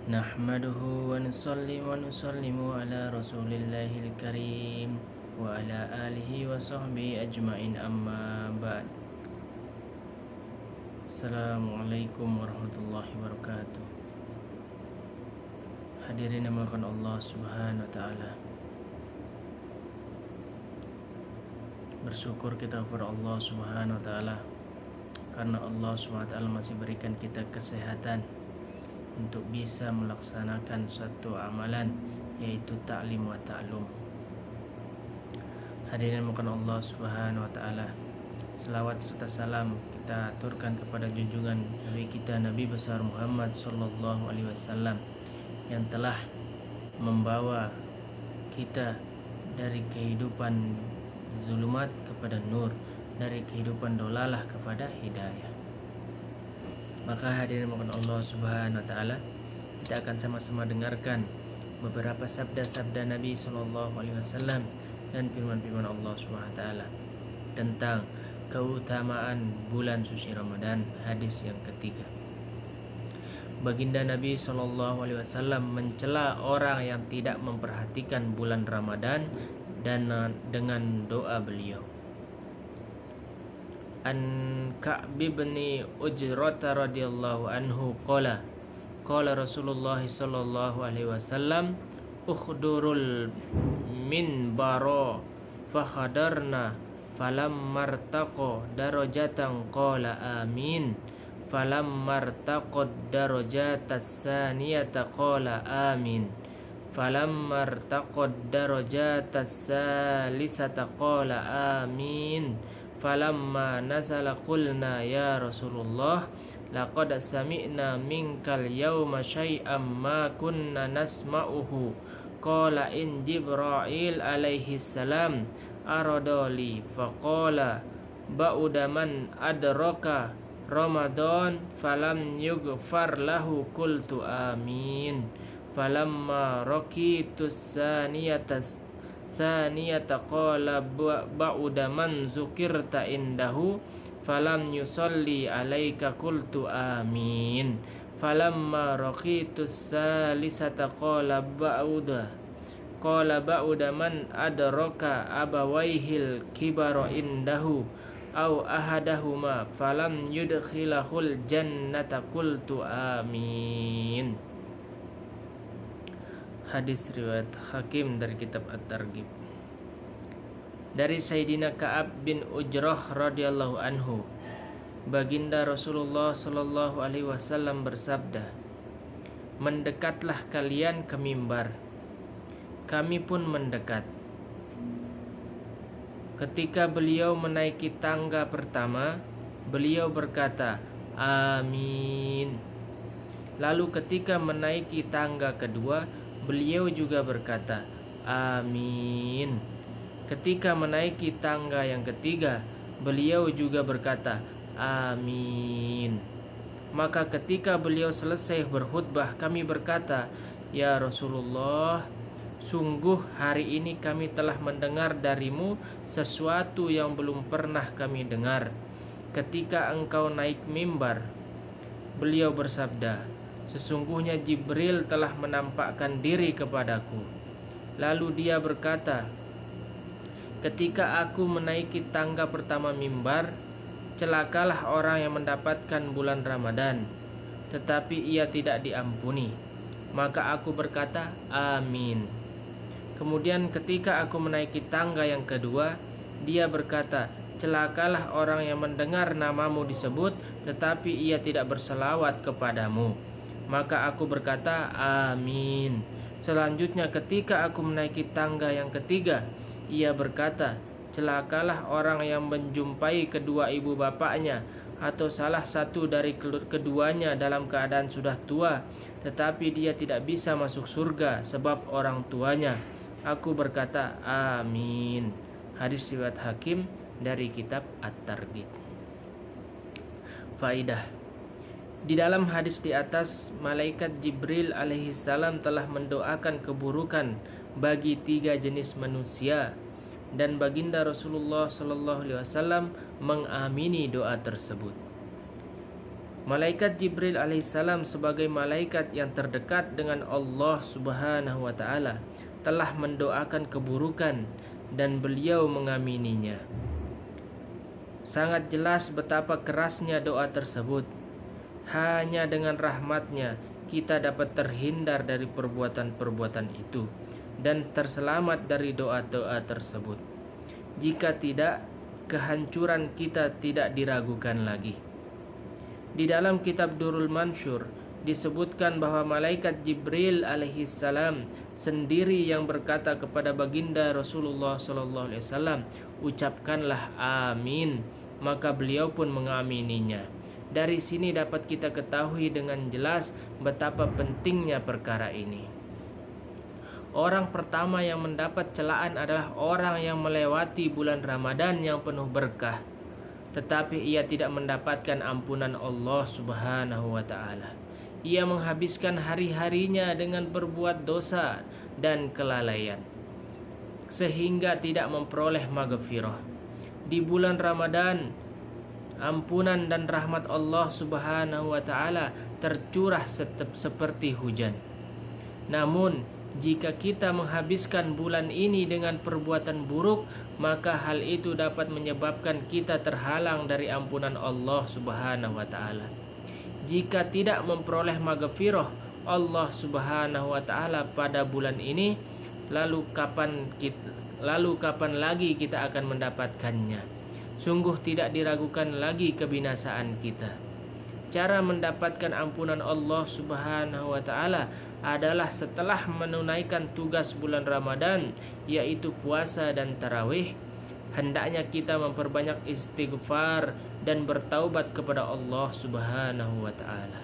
Nahmaduhu wa nusalli wa nusallimu ala rasulillahil karim wa ala alihi wa sahbihi ajma'in, amma ba'd. Assalamualaikum warahmatullahi wabarakatuh. Hadirin yang dimuliakan Allah subhanahu wa ta'ala, bersyukur kita kepada Allah subhanahu wa ta'ala karena Allah subhanahu wa ta'ala masih berikan kita kesehatan untuk bisa melaksanakan satu amalan, yaitu ta'lim wa ta'lum. Hadirin bukan Allah subhanahu wa ta'ala, selawat serta salam kita aturkan kepada junjungan Nabi kita, Nabi besar Muhammad sallallahu alaihi wasallam, yang telah membawa kita dari kehidupan zulumat kepada nur, dari kehidupan dolalah kepada hidayah. Maka hadirin mohon Allah subhanahu wa ta'ala, kita akan sama-sama dengarkan beberapa sabda-sabda Nabi sallallahu alaihi wasallam dan firman-firman Allah subhanahu wa ta'ala tentang keutamaan bulan suci Ramadan. Hadis yang ketiga, baginda Nabi sallallahu alaihi wasallam mencela orang yang tidak memperhatikan bulan Ramadan dan dengan doa beliau. An Ka'b bin Ujrah radhiyallahu anhu qala Rasulullah sallallahu alaihi wasallam ukhdurul minbara fakhadarna falammartaqa darajatan qala amin falammartaqad darajatas saniyata qala amin falammartaqad darajatas salisata qala amin falamma nazala qulna ya Rasulullah laqad sami'na minkal yawma syai'am ma kunna nasma'uhu qala in Jibril alaihi salam aradali faqala ba'uda man adraka Ramadan falam yughfar lahu qultu amin falamma raqitus saniyata qala ba'uda man zukirta indahu falam yusalli alaika qultu amin falamma raqitus salisata qala ba'uda man adraka abawaihil kibara indahu au ahadahuma falam yudkhilahul jannata qultu amin. Hadis riwayat Hakim dari kitab At-Targhib. Dari Sayyidina Ka'ab bin Ujrah radhiyallahu anhu, baginda Rasulullah sallallahu alaihi wasallam bersabda, mendekatlah kalian ke mimbar. Kami pun mendekat. Ketika beliau menaiki tangga pertama, beliau berkata, amin. Lalu ketika menaiki tangga kedua, beliau juga berkata, amin. Ketika menaiki tangga yang ketiga, beliau juga berkata, amin. Maka ketika beliau selesai berkhutbah, kami berkata, ya Rasulullah, sungguh hari ini kami telah mendengar darimu sesuatu yang belum pernah kami dengar. Ketika engkau naik mimbar, beliau bersabda, sesungguhnya Jibril telah menampakkan diri kepadaku. Lalu dia berkata, ketika aku menaiki tangga pertama mimbar, celakalah orang yang mendapatkan bulan Ramadan, tetapi ia tidak diampuni. Maka aku berkata, amin. Kemudian ketika aku menaiki tangga yang kedua, dia berkata, celakalah orang yang mendengar namamu disebut, tetapi ia tidak berselawat kepadamu. Maka aku berkata, amin. Selanjutnya ketika aku menaiki tangga yang ketiga, ia berkata, celakalah orang yang menjumpai kedua ibu bapaknya atau salah satu dari keduanya dalam keadaan sudah tua, tetapi dia tidak bisa masuk surga sebab orang tuanya. Aku berkata, amin. Hadis riwayat Hakim dari kitab At-Targhib. Faidah: di dalam hadis di atas, malaikat Jibril alaihi salam telah mendoakan keburukan bagi 3 jenis manusia, dan baginda Rasulullah sallallahu alaihi wasallam mengamini doa tersebut. Malaikat Jibril alaihissalam sebagai malaikat yang terdekat dengan Allah Subhanahu wa taala telah mendoakan keburukan dan beliau mengamininya. Sangat jelas betapa kerasnya doa tersebut. Hanya dengan rahmatnya kita dapat terhindar dari perbuatan-perbuatan itu dan terselamat dari doa-doa tersebut. Jika tidak, kehancuran kita tidak diragukan lagi. Di dalam kitab Durrul Mansyur disebutkan bahwa malaikat Jibril alaihissalam sendiri yang berkata kepada baginda Rasulullah sallallahu alaihi wasallam, "Ucapkanlah amin." Maka beliau pun mengamininya. Dari sini dapat kita ketahui dengan jelas betapa pentingnya perkara ini. Orang pertama yang mendapat celaan adalah orang yang melewati bulan Ramadan yang penuh berkah, tetapi ia tidak mendapatkan ampunan Allah Subhanahu wa taala. Ia menghabiskan hari-harinya dengan berbuat dosa dan kelalaian, sehingga tidak memperoleh maghfirah. Di bulan Ramadan, ampunan dan rahmat Allah Subhanahu wa taala tercurah seperti hujan. Namun, jika kita menghabiskan bulan ini dengan perbuatan buruk, maka hal itu dapat menyebabkan kita terhalang dari ampunan Allah Subhanahu wa taala. Jika tidak memperoleh maghfirah Allah Subhanahu wa taala pada bulan ini, lalu kapan lagi kita akan mendapatkannya? Sungguh tidak diragukan lagi kebinasaan kita. Cara mendapatkan ampunan Allah Subhanahu wa taala adalah setelah menunaikan tugas bulan Ramadan, yaitu puasa dan tarawih. Hendaknya kita memperbanyak istighfar dan bertaubat kepada Allah Subhanahu wa taala.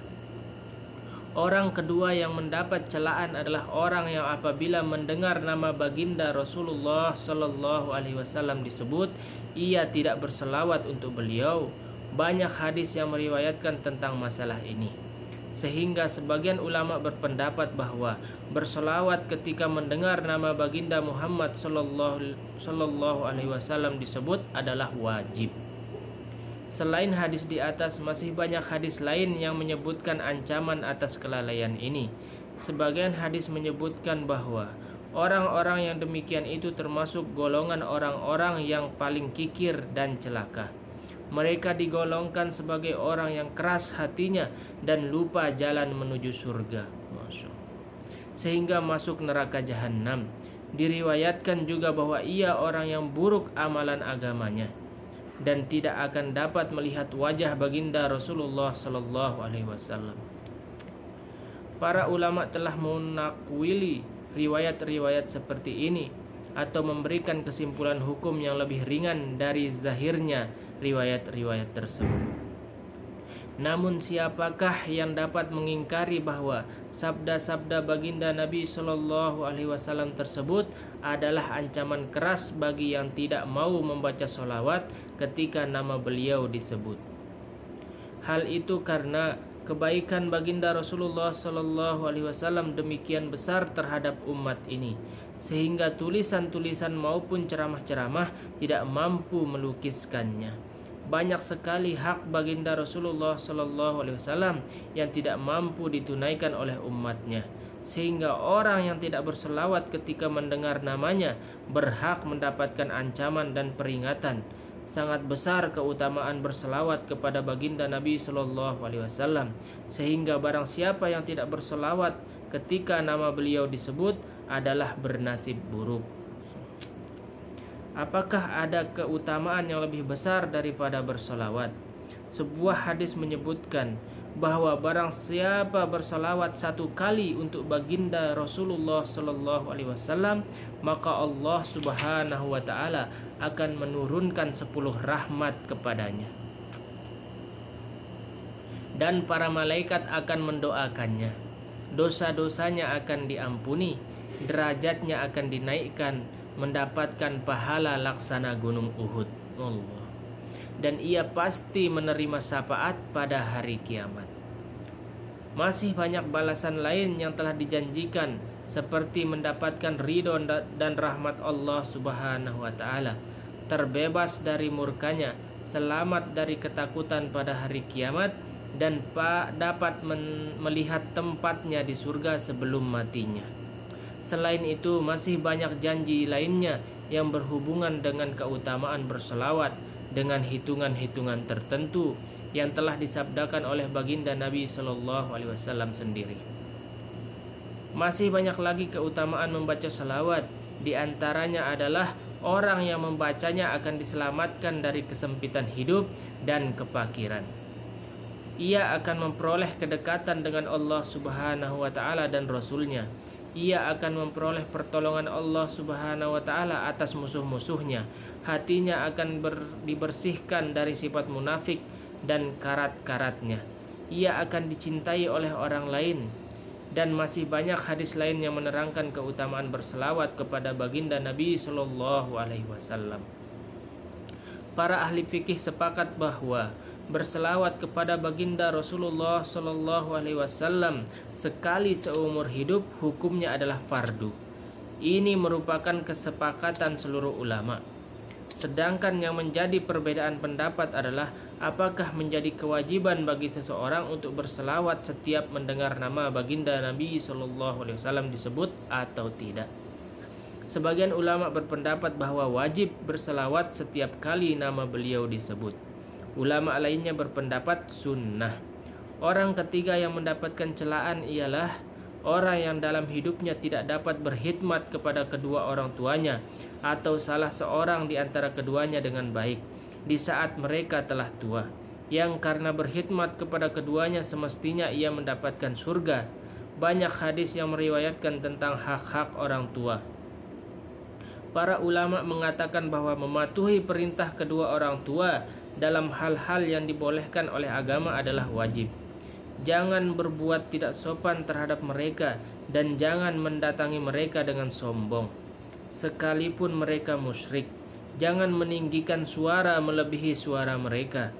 Orang kedua yang mendapat celaan adalah orang yang apabila mendengar nama baginda Rasulullah sallallahu alaihi wasallam disebut, ia tidak berselawat untuk beliau. Banyak hadis yang meriwayatkan tentang masalah ini, sehingga sebagian ulama berpendapat bahwa berselawat ketika mendengar nama baginda Muhammad sallallahu alaihi wasallam disebut adalah wajib. Selain hadis di atas, masih banyak hadis lain yang menyebutkan ancaman atas kelalaian ini. Sebagian hadis menyebutkan bahwa orang-orang yang demikian itu termasuk golongan orang-orang yang paling kikir dan celaka. Mereka digolongkan sebagai orang yang keras hatinya dan lupa jalan menuju surga, sehingga masuk neraka jahanam. Diriwayatkan juga bahwa ia orang yang buruk amalan agamanya dan tidak akan dapat melihat wajah baginda Rasulullah sallallahu alaihi wasallam. Para ulama telah menakwili riwayat-riwayat seperti ini atau memberikan kesimpulan hukum yang lebih ringan dari zahirnya riwayat-riwayat tersebut. Namun siapakah yang dapat mengingkari bahwa sabda-sabda baginda Nabi Shallallahu Alaihi Wasallam tersebut adalah ancaman keras bagi yang tidak mau membaca sholawat ketika nama beliau disebut. Hal itu karena kebaikan baginda Rasulullah Shallallahu Alaihi Wasallam demikian besar terhadap umat ini, sehingga tulisan-tulisan maupun ceramah-ceramah tidak mampu melukiskannya. Banyak sekali hak baginda Rasulullah Sallallahu Alaihi Wasallam yang tidak mampu ditunaikan oleh umatnya, sehingga orang yang tidak berselawat ketika mendengar namanya berhak mendapatkan ancaman dan peringatan. Sangat besar keutamaan berselawat kepada baginda Nabi Sallallahu Alaihi Wasallam, sehingga barang siapa yang tidak berselawat ketika nama beliau disebut adalah bernasib buruk. Apakah ada keutamaan yang lebih besar daripada bersolawat? Sebuah hadis menyebutkan bahwa barang siapa bersolawat 1 kali untuk baginda Rasulullah Sallallahu Alaihi Wasallam, maka Allah Subhanahu Wa Taala akan menurunkan 10 rahmat kepadanya, dan para malaikat akan mendoakannya. Dosa-dosanya akan diampuni, derajatnya akan dinaikkan, mendapatkan pahala laksana gunung Uhud. Allah. Dan ia pasti menerima syafaat pada hari kiamat. Masih banyak balasan lain yang telah dijanjikan, seperti mendapatkan ridho dan rahmat Allah Subhanahu wa taala, terbebas dari murkanya, selamat dari ketakutan pada hari kiamat, dan dapat melihat tempatnya di surga sebelum matinya. Selain itu, masih banyak janji lainnya yang berhubungan dengan keutamaan berselawat dengan hitungan-hitungan tertentu yang telah disabdakan oleh baginda Nabi Shallallahu Alaihi Wasallam sendiri. Masih banyak lagi keutamaan membaca selawat. Di antaranya adalah orang yang membacanya akan diselamatkan dari kesempitan hidup dan kefakiran. Ia akan memperoleh kedekatan dengan Allah Subhanahu wa Ta'ala dan Rasul-Nya. Ia akan memperoleh pertolongan Allah Subhanahu wa Ta'ala atas musuh-musuhnya. Hatinya akan dibersihkan dari sifat munafik dan karat-karatnya. Ia akan dicintai oleh orang lain. Dan masih banyak hadis lain yang menerangkan keutamaan berselawat kepada baginda Nabi Shallallahu Alaihi Wasallam. Para ahli fikih sepakat bahwa berselawat kepada baginda Rasulullah Shallallahu Alaihi Wasallam sekali seumur hidup hukumnya adalah fardu. Ini merupakan kesepakatan seluruh ulama. Sedangkan yang menjadi perbedaan pendapat adalah apakah menjadi kewajiban bagi seseorang untuk berselawat setiap mendengar nama baginda Nabi Shallallahu Alaihi Wasallam disebut atau tidak. Sebagian ulama berpendapat bahwa wajib berselawat setiap kali nama beliau disebut. Ulama lainnya berpendapat sunnah. Orang ketiga yang mendapatkan celaan ialah orang yang dalam hidupnya tidak dapat berkhidmat kepada kedua orang tuanya atau salah seorang di antara keduanya dengan baik di saat mereka telah tua, yang karena berkhidmat kepada keduanya semestinya ia mendapatkan surga. Banyak hadis yang meriwayatkan tentang hak-hak orang tua. Para ulama mengatakan bahwa mematuhi perintah kedua orang tua dalam hal-hal yang dibolehkan oleh agama adalah wajib. Jangan berbuat tidak sopan terhadap mereka dan jangan mendatangi mereka dengan sombong, sekalipun mereka musyrik. Jangan meninggikan suara melebihi suara mereka.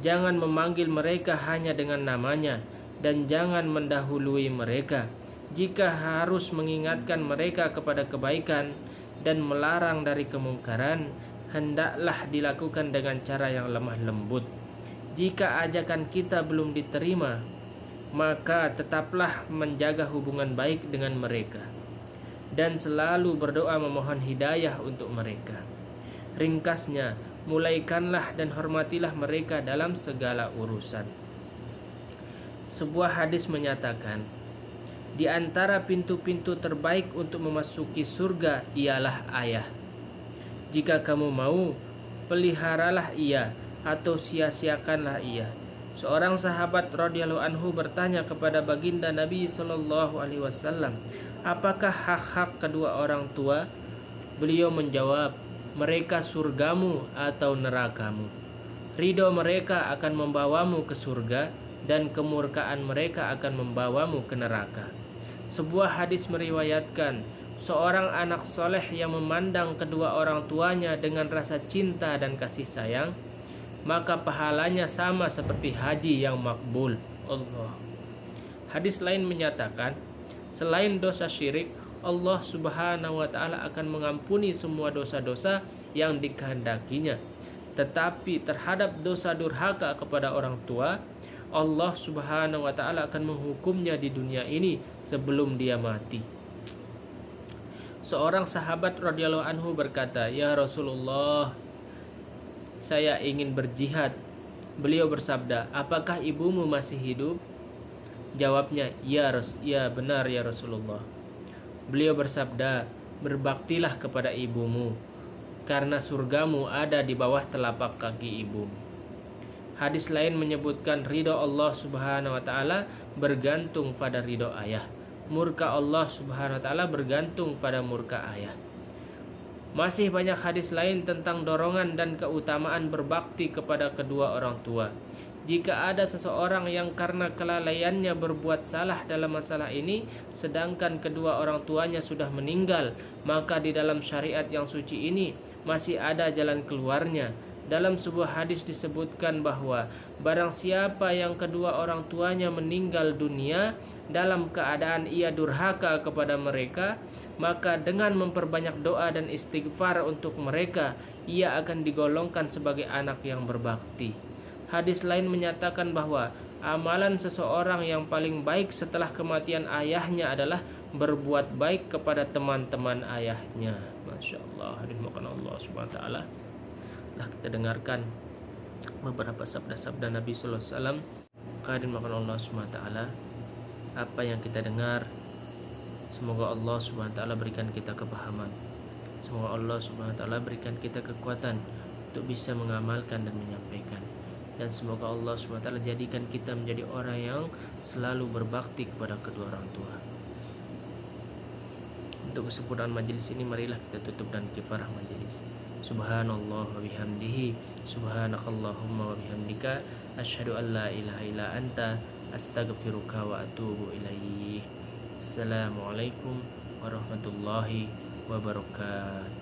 Jangan memanggil mereka hanya dengan namanya dan jangan mendahului mereka. Jika harus mengingatkan mereka kepada kebaikan dan melarang dari kemungkaran, hendaklah dilakukan dengan cara yang lemah lembut. Jika ajakan kita belum diterima, maka tetaplah menjaga hubungan baik dengan mereka dan selalu berdoa memohon hidayah untuk mereka. Ringkasnya, mulaikanlah dan hormatilah mereka dalam segala urusan. Sebuah hadis menyatakan, di antara pintu-pintu terbaik untuk memasuki surga ialah ayah. Jika kamu mau, peliharalah ia atau sia-siakanlah ia. Seorang sahabat radhiyallahu anhu bertanya kepada baginda Nabi Shallallahu Alaihi Wasallam, apakah hak-hak kedua orang tua? Beliau menjawab, mereka surgamu atau nerakamu. Ridho mereka akan membawamu ke surga dan kemurkaan mereka akan membawamu ke neraka. Sebuah hadis meriwayatkan, seorang anak soleh yang memandang kedua orang tuanya dengan rasa cinta dan kasih sayang, maka pahalanya sama seperti haji yang makbul. Allah. Hadis lain menyatakan, selain dosa syirik, Allah Subhanahu wa Ta'ala akan mengampuni semua dosa-dosa yang dikehendakinya. Tetapi terhadap dosa durhaka kepada orang tua, Allah Subhanahu wa Ta'ala akan menghukumnya di dunia ini sebelum dia mati. Seorang sahabat radhiyallahu anhu berkata, "Ya Rasulullah, saya ingin berjihad." Beliau bersabda, "Apakah ibumu masih hidup?" Jawabnya, "Ya benar ya Rasulullah." Beliau bersabda, "Berbaktilah kepada ibumu, karena surgamu ada di bawah telapak kaki ibumu." Hadis lain menyebutkan ridho Allah Subhanahu wa Ta'ala bergantung pada ridho ayah. Murka Allah Subhanahu wa Ta'ala bergantung pada murka ayah. Masih banyak hadis lain tentang dorongan dan keutamaan berbakti kepada kedua orang tua. Jika ada seseorang yang karena kelalaiannya berbuat salah dalam masalah ini, sedangkan kedua orang tuanya sudah meninggal, maka di dalam syariat yang suci ini masih ada jalan keluarnya. Dalam sebuah hadis disebutkan bahwa barang siapa yang kedua orang tuanya meninggal dunia dalam keadaan ia durhaka kepada mereka, maka dengan memperbanyak doa dan istighfar untuk mereka, ia akan digolongkan sebagai anak yang berbakti. Hadis lain menyatakan bahwa amalan seseorang yang paling baik setelah kematian ayahnya adalah berbuat baik kepada teman-teman ayahnya. Masya Allah, dimakan Allah Subhanahu wa taala. Lah kita dengarkan beberapa sabda-sabda Nabi sallallahu alaihi wasallam. Kehadirin makan Allah Subhanahu wa taala. Apa yang kita dengar, semoga Allah Subhanahu wa taala berikan kita kepahaman. Semoga Allah Subhanahu wa taala berikan kita kekuatan untuk bisa mengamalkan dan menyampaikan. Dan semoga Allah Subhanahu wa taala jadikan kita menjadi orang yang selalu berbakti kepada kedua orang tua. Untuk kesempurnaan majelis ini, marilah kita tutup dan kifarah majelis. Subhanallah wa bihamdihi, subhanakallahumma wa bihamdika, asyhadu an la ilaha illa anta, astaghfiruka wa atubu ilaih. Assalamualaikum warahmatullahi wabarakatuh.